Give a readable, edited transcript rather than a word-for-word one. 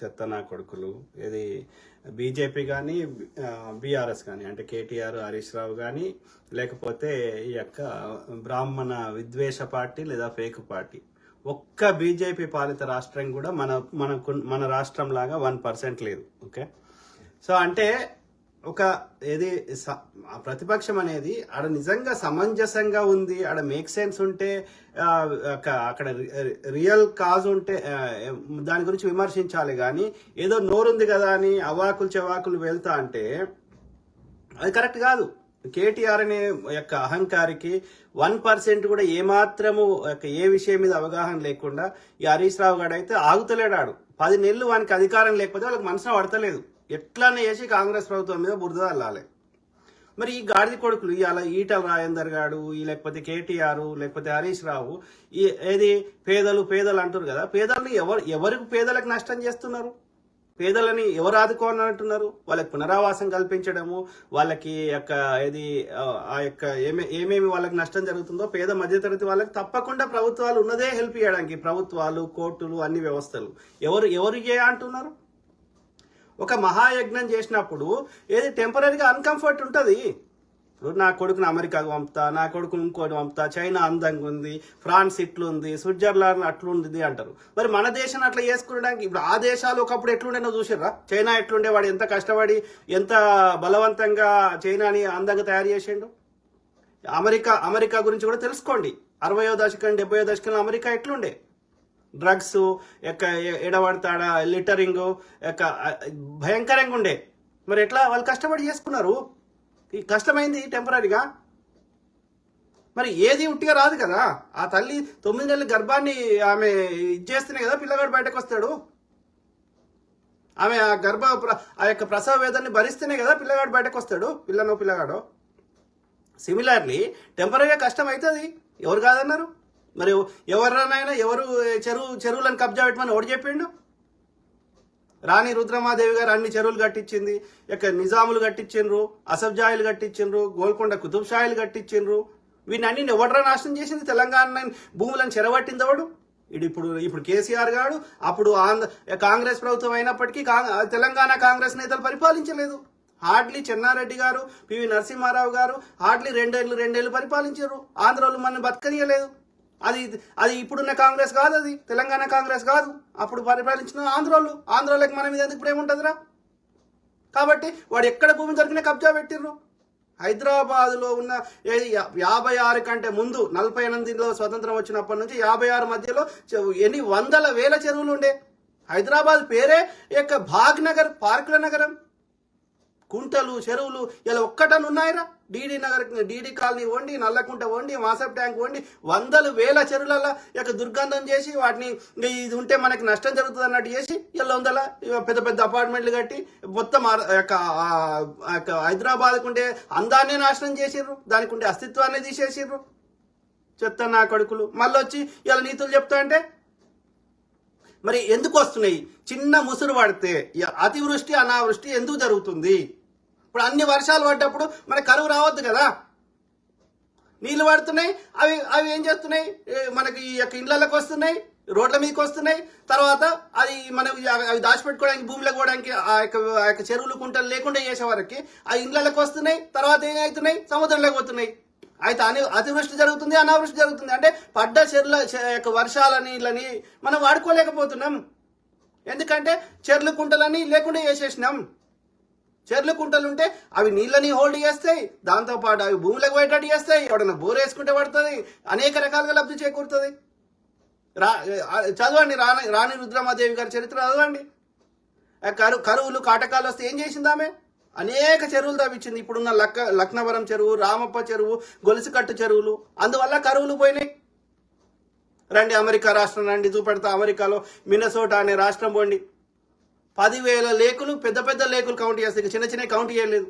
చెత్త నా కొడుకులు. ఇది బీజేపీ కానీ బీఆర్ఎస్ కానీ, అంటే కేటీఆర్ హరీష్ రావు కానీ, లేకపోతే ఈ యొక్క బ్రాహ్మణ విద్వేష పార్టీ లేదా ఫేక్ పార్టీ, ఒక్క బీజేపీ పాలిత రాష్ట్రం కూడా మన రాష్ట్రం లాగా 1% లేదు. ఓకే, సో అంటే ఒక ఏది ప్రతిపక్షం అనేది ఆడ నిజంగా సమంజసంగా ఉంది, ఆడ మేక్ సెన్స్ ఉంటే, అక్కడ రియల్ కాజ్ ఉంటే దాని గురించి విమర్శించాలి. కానీ ఏదో నోరుంది కదా అని అవాకులు చెవాకులు వెళ్తా అంటే అది కరెక్ట్ కాదు. కేటీఆర్ అనే యొక్క అహంకారికి 1% కూడా ఏమాత్రము ఏ విషయం మీద అవగాహన లేకుండా ఈ హరీష్ రావు గారు అయితే ఆగుతలేడాడు. 10 నెలలు వానికి అధికారం లేకపోతే వాళ్ళకి మనసున పడతలేదు, ఎట్లానే చేసి కాంగ్రెస్ ప్రభుత్వం మీద బురద అల్లాలి. మరి ఈ గాడిద కొడుకులు ఇవాళ ఈటల రాజేందర్ గారు, లేకపోతే కేటీఆర్, లేకపోతే హరీష్ రావు ఏది పేదలు పేదలు అంటారు కదా, పేదల్ని ఎవరికి పేదలకు నష్టం చేస్తున్నారు? పేదలని ఎవరు ఆదుకోవాలంటున్నారు? వాళ్ళకి పునరావాసం కల్పించడము, వాళ్ళకి యొక్క ఏది ఆ యొక్క ఏమేమి వాళ్ళకి నష్టం జరుగుతుందో పేద మధ్యతరగతి వాళ్ళకి తప్పకుండా ప్రభుత్వాలు ఉన్నదే హెల్ప్ చేయడానికి, ప్రభుత్వాలు, కోర్టులు, అన్ని వ్యవస్థలు ఎవరు అంటున్నారు? ఒక మహాయజ్ఞం చేసినప్పుడు ఏది టెంపరీగా అన్కంఫర్ట్ ఉంటుంది. ఇప్పుడు నా కొడుకుని అమెరికాకు పంపుతా, నా కొడుకుని ఇంకోటి పంపుతా, చైనా అందంగా ఉంది, ఫ్రాన్స్ ఇట్లుంది, స్విట్జర్లాండ్ అట్లుంది అంటారు. మరి మన దేశాన్ని అట్లా చేసుకోవడానికి ఇప్పుడు ఆ దేశాలు ఒకప్పుడు ఎట్లుండేనో చూసారా? చైనా ఎట్లుండే, వాడు ఎంత కష్టపడి ఎంత బలవంతంగా చైనాని అందంగా తయారు చేసిండు. అమెరికా గురించి కూడా తెలుసుకోండి. 60వ దశకం 70వ దశకంలో అమెరికా ఎట్లుండే, డ్రగ్స్ ఎడబడతాడ, లిటరింగ్ భయంకరంగా ఉండే. మరి ఎట్లా వాళ్ళు కష్టపడి చేసుకున్నారు? ఈ కష్టమైంది టెంపరీగా. మరి ఏది ఉట్టిగా రాదు కదా. ఆ తల్లి 9 నెలల గర్భాన్ని ఆమె ఇచ్చేస్తేనే కదా పిల్లగాడు బయటకు వస్తాడు. ఆమె ఆ యొక్క ప్రసవ వేదనని భరిస్తేనే కదా పిల్లగాడు బయటకు వస్తాడు, పిల్లగాడో. సిమిలర్లీ టెంపరీగా కష్టం అవుతుంది, ఎవరు కాదన్నారు? మరి ఎవరినైనా ఎవరు చెరువులను కబ్జా పెట్టమని ఎవడు చెప్పిండు? రాణి రుద్రమాదేవి గారు అన్ని చెరువులు కట్టించింది, నిజాములు కట్టించిండ్రు, అసబ్జాయిలు కట్టించిండ్రు, గోల్కొండ కుతుబ్షాయిలు కట్టించిండ్రు. వీటిని ఎవడరా నాశనం చేసింది? తెలంగాణ భూములను చెరబట్టింది ఎవడు? ఇప్పుడు కేసీఆర్ గారు, అప్పుడు కాంగ్రెస్ ప్రభుత్వం అయినప్పటికీ తెలంగాణ కాంగ్రెస్ నేతలు పరిపాలించలేదు. హార్డ్లీ చెన్నారెడ్డి గారు, పివి నరసింహారావు గారు హార్డ్లీ రెండేళ్లు పరిపాలించారు. ఆంధ్రలో మన బతకనియలేదు. అది ఇప్పుడున్న కాంగ్రెస్ కాదు, అది తెలంగాణ కాంగ్రెస్ కాదు. అప్పుడు పరిపాలించిన ఆంధ్రోళ్ళకి మన మీద ఎందుకు ప్రేమ ఉంటుందిరా? కాబట్టి వాడు ఎక్కడ భూమి దొరికినా కబ్జా పెట్టిర్రు. హైదరాబాద్లో ఉన్న 56 కంటే ముందు 48లో స్వతంత్రం వచ్చినప్పటి నుంచి 56 మధ్యలో ఎన్ని వందల వేల చెరువులు ఉండే. హైదరాబాద్ పేరే భాగ్నగర్, పార్కుల నగరం. కుంటలు, చెరువులు ఇలా ఒక్కటని ఉన్నాయిరా. డీడీ కాలనీ వండి, నల్లకుంట వండి, మాసప్ ట్యాంక్ వండి, వందల వేల చెరువులలో దుర్గంధం చేసి వాటిని ఇది ఉంటే మనకి నష్టం జరుగుతుంది అన్నట్టు చేసి ఇలా వందల పెద్ద పెద్ద అపార్ట్మెంట్లు కట్టి మొత్తం హైదరాబాద్కు ఉండే అందాన్ని నాశనం చేసిర్రు, దానికి ఉండే అస్తిత్వాన్ని తీసేసిర్రు. చెప్తా నా కొడుకులు మళ్ళీ వచ్చి ఇలా నీతులు చెప్తా అంటే మరి ఎందుకు వస్తున్నాయి? చిన్న ముసురు పడితే అతివృష్టి అనావృష్టి ఎందుకు జరుగుతుంది? ఇప్పుడు అన్ని వర్షాలు పడ్డప్పుడు మన కరువు రావద్దు కదా. నీళ్లు పడుతున్నాయి, అవి ఏం చేస్తున్నాయి? మనకి ఇళ్లలోకి వస్తున్నాయి, రోడ్ల మీదకి వస్తున్నాయి. తర్వాత అది మనకి అవి దాచిపెట్టుకోవడానికి, భూమిలోకి పోవడానికి ఆ యొక్క చెరువులు, కుంటలు లేకుండా చేసే వరకు ఆ ఇళ్లలోకి వస్తున్నాయి. తర్వాత ఏమవుతున్నాయి? సముద్రంలోకి పోతున్నాయి. అయితే అతివృష్టి జరుగుతుంది, అనావృష్టి జరుగుతుంది. అంటే పడ్డ చెరువుల వర్షాల నీళ్ళని మనం వాడుకోలేకపోతున్నాం. ఎందుకంటే చెర్లు కుంటలని లేకుండా చేసేసినాం. చెర్లు కుంటలు ఉంటే అవి నీళ్ళని హోల్డ్ చేస్తాయి, దాంతోపాటు అవి భూమిలోకి పోయేటట్టు చేస్తాయి. ఎవడన్నా బోర్ వేసుకుంటే పడుతుంది, అనేక రకాలుగా లబ్ధి చేకూరుతుంది. చదవండి రాణి రుద్రమాదేవి గారి చరిత్ర చదవండి. కరువులు కాటకాలు వస్తే ఏం చేసింది ఆమె? అనేక చెరువులు తవ్వించింది. ఇప్పుడున్న లక్నవరం చెరువు, రామప్ప చెరువు, గొలుసుకట్టు చెరువులు. అందువల్ల కరువులు పోయినాయి. రండి అమెరికా రాష్ట్రం రండి, చూపెడతా. అమెరికాలో మినసోటా అనే రాష్ట్రం పోండి, 10,000 లేకులు, పెద్ద పెద్ద లేకులు కౌంట్ చేస్తాయి, చిన్న చిన్న కౌంట్ చేయలేదు.